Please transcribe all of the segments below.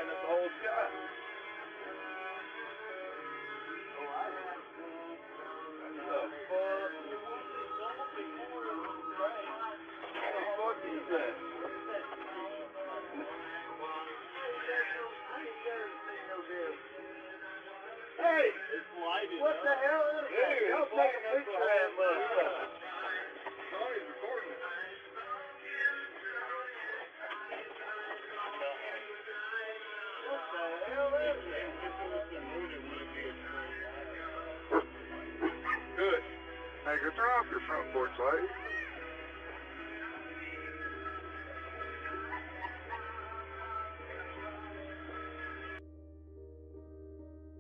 brightness of the whole sky. What the fuck? What the fuck is that? Hey! It's lighted. What the hell is that? Y'all take a picture of that motherfucker. Sorry, he's recording it. What the hell is that? Good. Hey, go turn off your front porch light.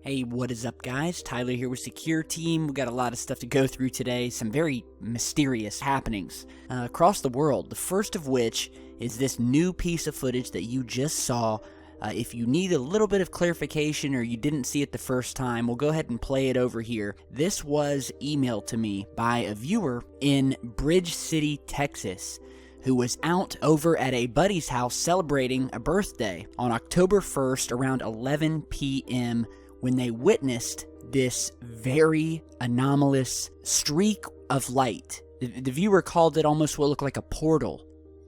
Hey, what is up, guys? Tyler here with Secureteam. We got a lot of stuff to go through today, some very mysterious happenings across the world. The first of which is this new piece of footage that you just saw. If you need a little bit of clarification or you didn't see it the first time, we'll go ahead and play it over here. This was emailed to me by a viewer in Bridge City, Texas, who was out over at a buddy's house celebrating a birthday on October 1st around 11 p.m. when they witnessed this very anomalous streak of light. The viewer called it almost what looked like a portal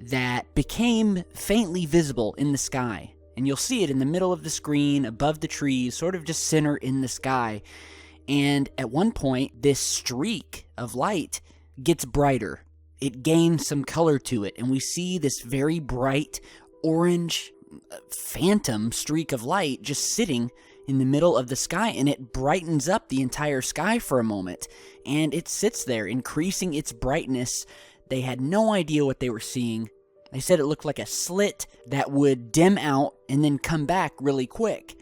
that became faintly visible in the sky. And you'll see it in the middle of the screen, above the trees, sort of just center in the sky. And at one point, this streak of light gets brighter. It gains some color to it, and we see this very bright orange phantom streak of light just sitting in the middle of the sky, and it brightens up the entire sky for a moment, and it sits there, increasing its brightness. They had no idea what they were seeing. They said it looked like a slit that would dim out and then come back really quick.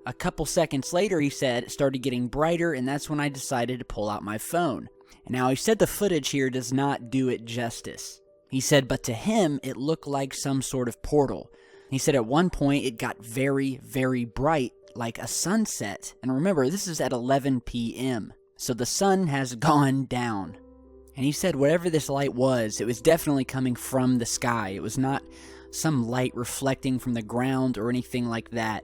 A couple seconds later, he said, it started getting brighter, and that's when I decided to pull out my phone. And now, he said the footage here does not do it justice. He said, but to him, it looked like some sort of portal. He said at one point, it got very, very bright, like a sunset. And remember, this is at 11 p.m., so the sun has gone down. And he said whatever this light was, it was definitely coming from the sky. It was not some light reflecting from the ground or anything like that.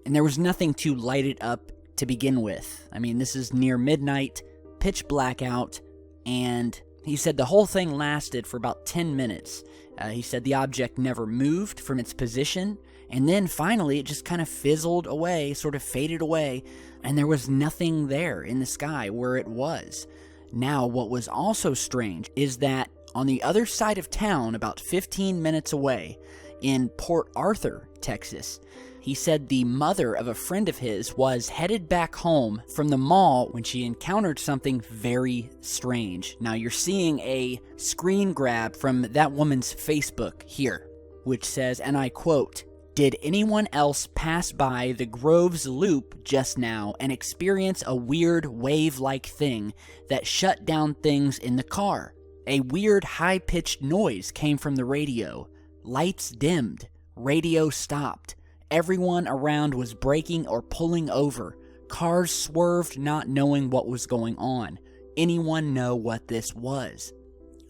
And there was nothing to light it up to begin with. I mean, this is near midnight, pitch blackout, and he said the whole thing lasted for about 10 minutes. He said the object never moved from its position, and then finally it just kind of fizzled away, sort of faded away, and there was nothing there in the sky where it was. Now, what was also strange is that on the other side of town, about 15 minutes away, in Port Arthur, Texas, he said the mother of a friend of his was headed back home from the mall when she encountered something very strange. Now, you're seeing a screen grab from that woman's Facebook here, which says, and I quote, "Did anyone else pass by the Groves Loop just now and experience a weird wave-like thing that shut down things in the car? A weird high-pitched noise came from the radio. Lights dimmed. Radio stopped. Everyone around was braking or pulling over. Cars swerved, not knowing what was going on. Anyone know what this was?"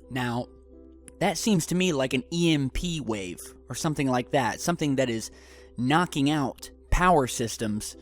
Now, that seems to me like an EMP wave or something like that. Something that is knocking out power systems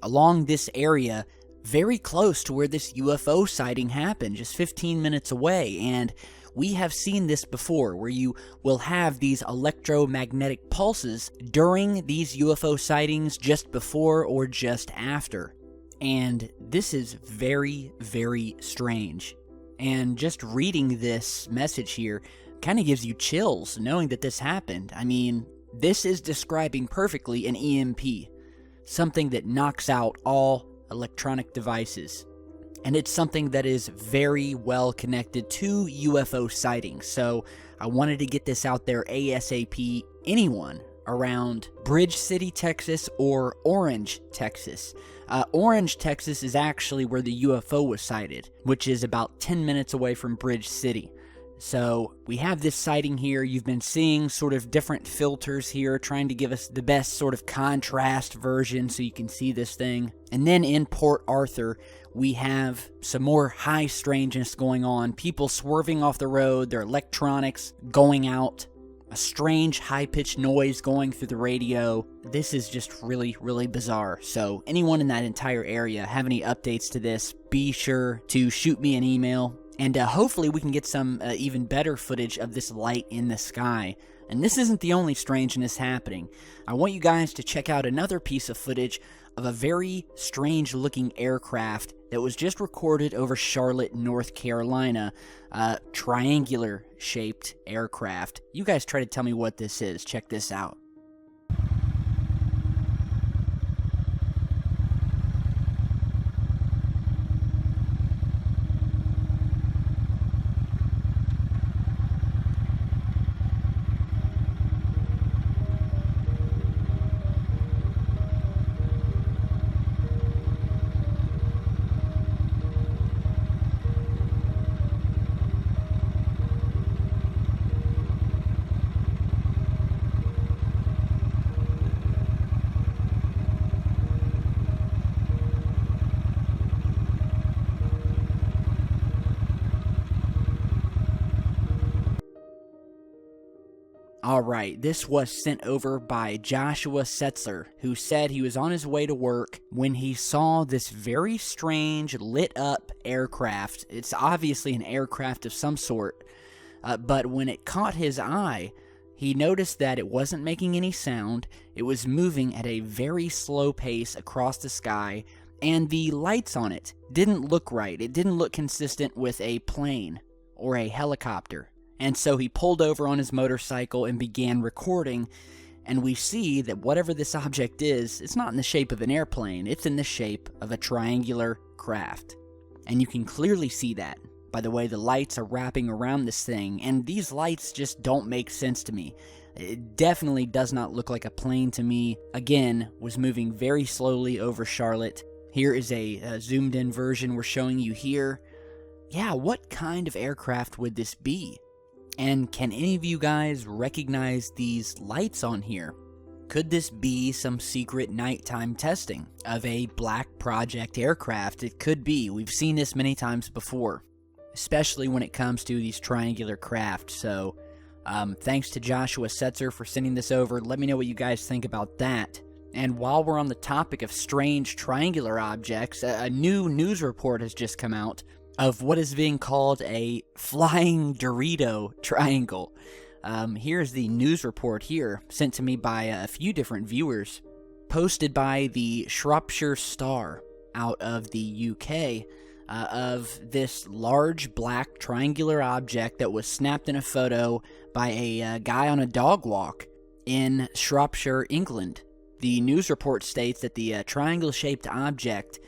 along this area very close to where this UFO sighting happened, just 15 minutes away. And we have seen this before, where you will have these electromagnetic pulses during these UFO sightings just before or just after. And this is very, very strange. And just reading this message here kind of gives you chills knowing that this happened. I mean, this is describing perfectly an EMP, something that knocks out all electronic devices. And it's something that is very well connected to UFO sightings. So I wanted to get this out there ASAP. Anyone around Bridge City, Texas, or Orange, Texas. Orange, Texas is actually where the UFO was sighted, which is about 10 minutes away from Bridge City. So we have this sighting here. You've been seeing sort of different filters here, trying to give us the best sort of contrast version so you can see this thing. And then in Port Arthur, we have some more high strangeness going on. People swerving off the road, their electronics going out. a strange high-pitched noise going through the radio. This is just really, really bizarre. So anyone in that entire area have any updates to this, be sure to shoot me an email. And hopefully we can get some even better footage of this light in the sky. And this isn't the only strangeness happening. I want you guys to check out another piece of footage of a very strange looking aircraft that was just recorded over Charlotte, North Carolina. Triangular shaped aircraft. You guys try to tell me what this is. Check this out. Alright, this was sent over by Joshua Setzer, who said he was on his way to work when he saw this very strange lit up aircraft. It's obviously an aircraft of some sort, but when it caught his eye, he noticed that it wasn't making any sound, it was moving at a very slow pace across the sky, and the lights on it didn't look right. It didn't look consistent with a plane or a helicopter. And so he pulled over on his motorcycle and began recording, and we see that whatever this object is, it's not in the shape of an airplane, it's in the shape of a triangular craft. And you can clearly see that by the way the lights are wrapping around this thing, and these lights just don't make sense to me. It definitely does not look like a plane to me. Again, was moving very slowly over Charlotte. Here is a zoomed in version we're showing you here. Yeah, what kind of aircraft would this be? And can any of you guys recognize these lights on here? Could this be some secret nighttime testing of a Black Project aircraft? It could be. We've seen this many times before, especially when it comes to these triangular craft. So, thanks to Joshua Setzer for sending this over. Let me know what you guys think about that. And while we're on the topic of strange triangular objects, a new news report has just come out of what is being called a flying Dorito triangle. Here's the news report here, sent to me by a few different viewers, posted by the Shropshire Star out of the UK, of this large black triangular object that was snapped in a photo by a guy on a dog walk in Shropshire, England. The news report states that the triangle-shaped object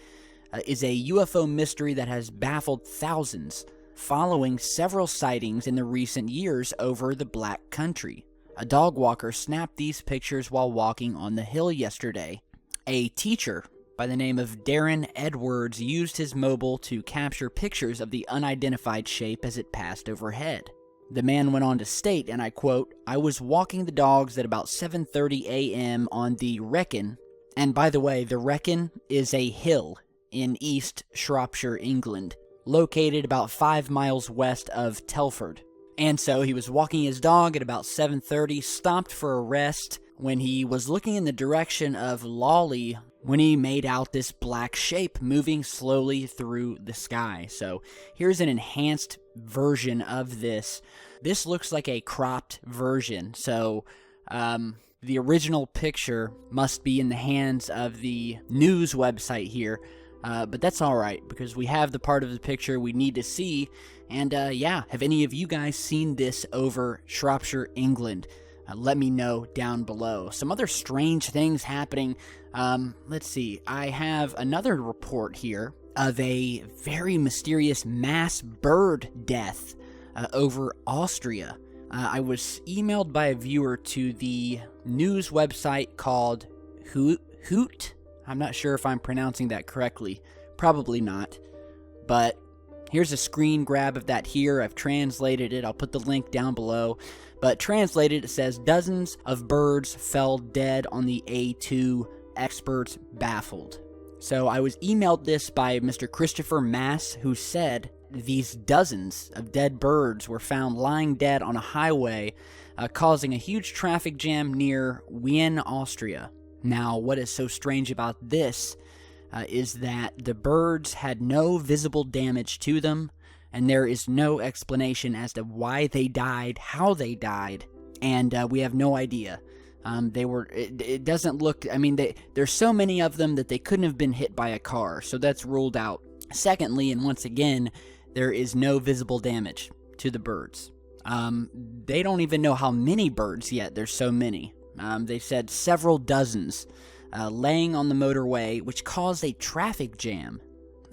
is a UFO mystery that has baffled thousands, following several sightings in the recent years over the Black Country. A dog walker snapped these pictures while walking on the hill yesterday. A teacher by the name of Darren Edwards used his mobile to capture pictures of the unidentified shape as it passed overhead. The man went on to state, and I quote, "I was walking the dogs at about 7:30 a.m. on the Wrekin," and by the way, the Wrekin is a hill in East Shropshire, England, located about 5 miles west of Telford. And so he was walking his dog at about 7:30, stopped for a rest when he was looking in the direction of Lawley when he made out this black shape moving slowly through the sky. So here's an enhanced version of this. This looks like a cropped version, so the original picture must be in the hands of the news website here. But that's alright, because we have the part of the picture we need to see, and yeah, have any of you guys seen this over Shropshire, England? Let me know down below. Some other strange things happening. Let's see, I have another report here of a very mysterious mass bird death over Austria. I was emailed by a viewer to the news website called Hoot. I'm not sure if I'm pronouncing that correctly. Probably not. But here's a screen grab of that here. I've translated it. I'll put the link down below. But translated, it says, dozens of birds fell dead on the A2, experts baffled. So I was emailed this by Mr. Christopher Mass, who said these dozens of dead birds were found lying dead on a highway causing a huge traffic jam near Wien, Austria. Now, what is so strange about this is that the birds had no visible damage to them, and there is no explanation as to why they died, how they died, and we have no idea. It doesn't look, I mean, there's so many of them that they couldn't have been hit by a car, so that's ruled out. Secondly, and once again, there is no visible damage to the birds. They don't even know how many birds yet, there's so many. They said several dozens laying on the motorway, which caused a traffic jam.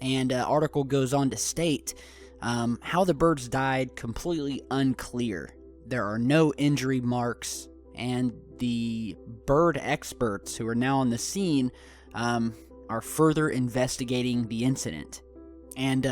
And article goes on to state how the birds died, completely unclear. There are no injury marks, and the bird experts who are now on the scene are further investigating the incident. And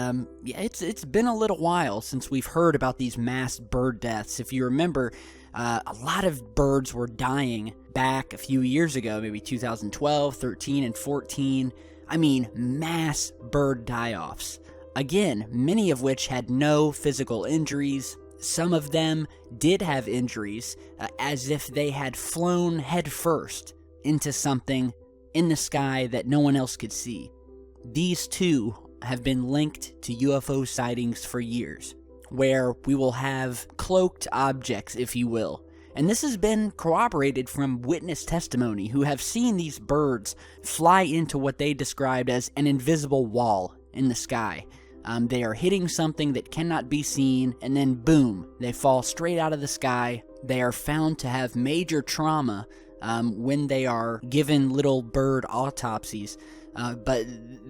yeah, it's been a little while since we've heard about these mass bird deaths. If you remember, a lot of birds were dying back a few years ago, maybe 2012, 13, and 14. I mean, mass bird die-offs. Again, many of which had no physical injuries. Some of them did have injuries, as if they had flown headfirst into something in the sky that no one else could see. These two have been linked to UFO sightings for years, where we will have cloaked objects, if you will. And this has been corroborated from witness testimony who have seen these birds fly into what they described as an invisible wall in the sky. They are hitting something that cannot be seen, and then boom, they fall straight out of the sky. They are found to have major trauma when they are given little bird autopsies. But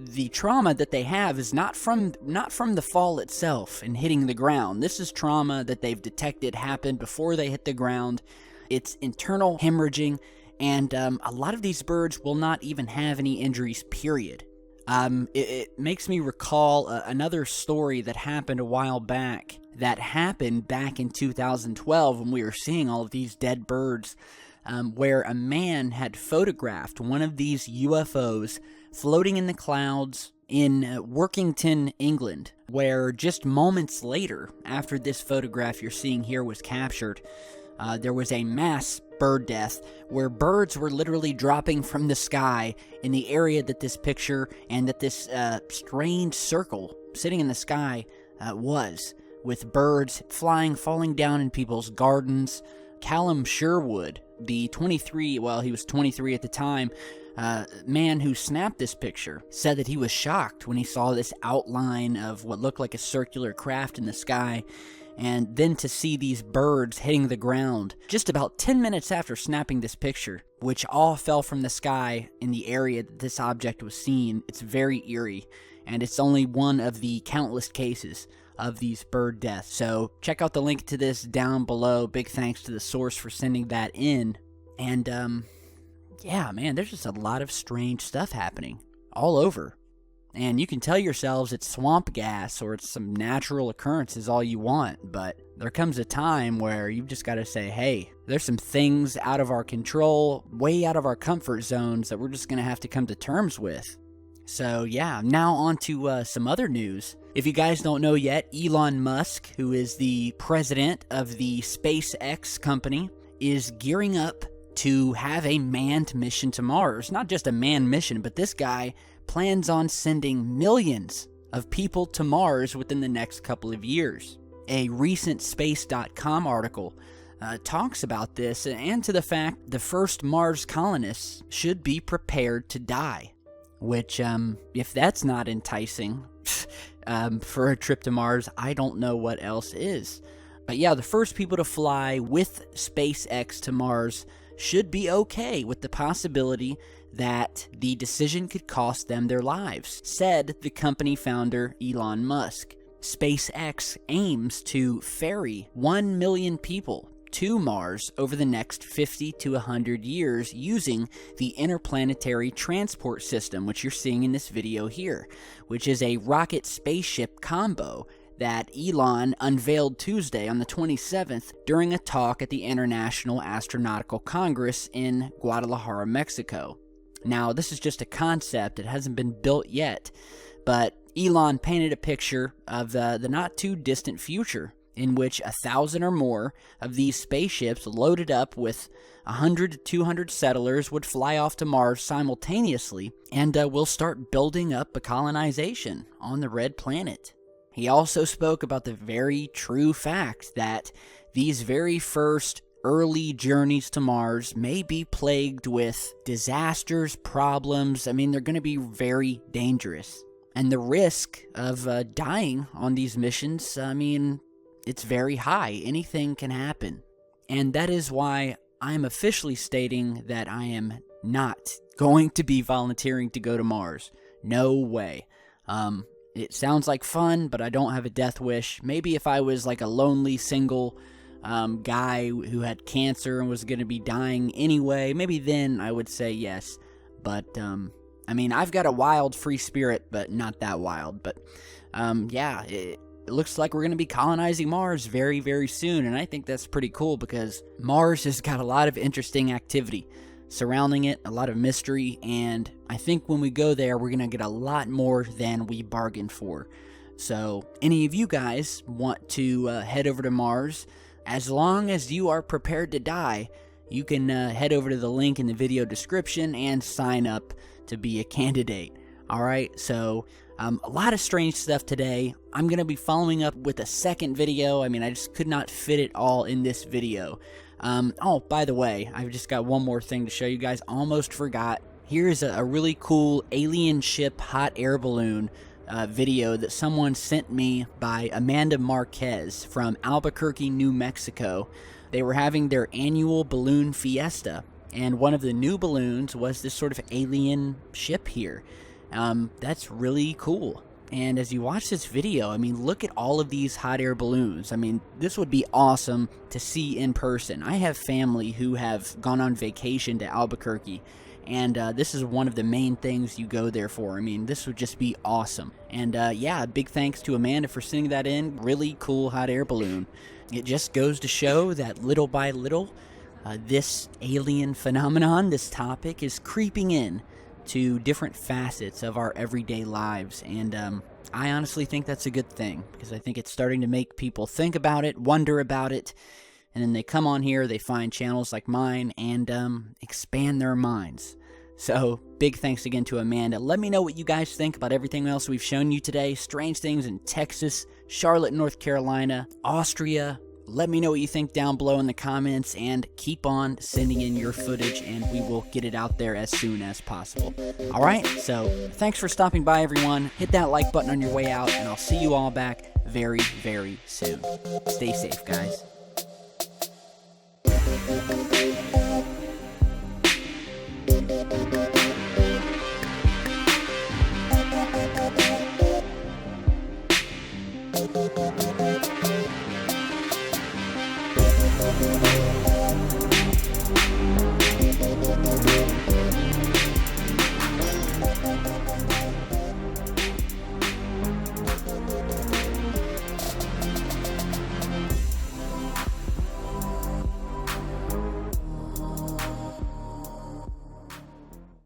the trauma that they have is not from the fall itself and hitting the ground. This is trauma that they've detected happened before they hit the ground. It's internal hemorrhaging, and a lot of these birds will not even have any injuries, period. It makes me recall another story that happened a while back, that happened back in 2012 when we were seeing all of these dead birds, where a man had photographed one of these UFOs floating in the clouds in Workington, England, where just moments later, after this photograph you're seeing here was captured, there was a mass bird death where birds were literally dropping from the sky in the area that this picture and that this strange circle sitting in the sky was, with birds flying, falling down in people's gardens. Callum Sherwood, the 23, well, he was 23 at the time, man who snapped this picture, said that he was shocked when he saw this outline of what looked like a circular craft in the sky, and then to see these birds hitting the ground just about 10 minutes after snapping this picture, which all fell from the sky in the area that this object was seen. It's very eerie, and it's only one of the countless cases of these bird deaths. So check out the link to this down below. Big thanks to the source for sending that in. And yeah, man, there's just a lot of strange stuff happening all over. And you can tell yourselves it's swamp gas or it's some natural occurrences all you want, but there comes a time where you've just got to say, hey, there's some things out of our control, way out of our comfort zones that we're just going to have to come to terms with. So yeah, now on to some other news. If you guys don't know yet, Elon Musk, who is the president of the SpaceX company, is gearing up to have a manned mission to Mars. Not just a manned mission, but this guy plans on sending millions of people to Mars within the next couple of years. A recent Space.com article talks about this and to the fact the first Mars colonists should be prepared to die. Which, if that's not enticing for a trip to Mars, I don't know what else is. But yeah, the first people to fly with SpaceX to Mars should be okay with the possibility that the decision could cost them their lives, said the company founder Elon Musk. SpaceX aims to ferry 1 million people to Mars over the next 50 to 100 years using the interplanetary transport system, which you're seeing in this video here, which is a rocket spaceship combo that Elon unveiled Tuesday on the 27th during a talk at the International Astronautical Congress in Guadalajara, Mexico. Now, this is just a concept. It hasn't been built yet, but Elon painted a picture of the not-too-distant future in which 1,000 or more of these spaceships loaded up with 100 to 200 settlers would fly off to Mars simultaneously, and we'll start building up a colonization on the red planet. He also spoke about the very true fact that these very first early journeys to Mars may be plagued with disasters, problems. I mean, they're going to be very dangerous. And the risk of dying on these missions, I mean, it's very high. Anything can happen. And that is why I'm officially stating that I am not going to be volunteering to go to Mars. No way. It sounds like fun, but I don't have a death wish. Maybe if I was like a lonely, single guy who had cancer and was going to be dying anyway, maybe then I would say yes. But, I mean, I've got a wild free spirit, but not that wild. But, yeah, it looks like we're going to be colonizing Mars very, very soon. And I think that's pretty cool because Mars has got a lot of interesting activity surrounding it, a lot of mystery. And I think when we go there, we're going to get a lot more than we bargained for. So, any of you guys want to head over to Mars, as long as you are prepared to die, you can head over to the link in the video description and sign up to be a candidate. Alright, so a lot of strange stuff today. I'm going to be following up with a second video. I mean, I just could not fit it all in this video. Oh, by the way, I've just got one more thing to show you guys. Almost forgot. Here's a really cool alien ship hot air balloon video that someone sent me by Amanda Marquez from Albuquerque, New Mexico. They were having their annual balloon fiesta, and one of the new balloons was this sort of alien ship here. That's really cool. And as you watch this video, I mean, look at all of these hot air balloons. I mean, this would be awesome to see in person. I have family who have gone on vacation to Albuquerque, and this is one of the main things you go there for. I mean, this would just be awesome. And yeah, big thanks to Amanda for sending that in. Really cool hot air balloon. It just goes to show that little by little, this alien phenomenon, this topic, is creeping in to different facets of our everyday lives. And I honestly think that's a good thing, because I think it's starting to make people think about it, wonder about it, and then they come on here, they find channels like mine, and expand their minds. So, big thanks again to Amanda. Let me know what you guys think about everything else we've shown you today. Strange things in Texas, Charlotte, North Carolina, Austria. Let me know what you think down below in the comments, and keep on sending in your footage, and we will get it out there as soon as possible. Alright, so thanks for stopping by, everyone. Hit that like button on your way out, and I'll see you all back very, very soon. Stay safe, guys.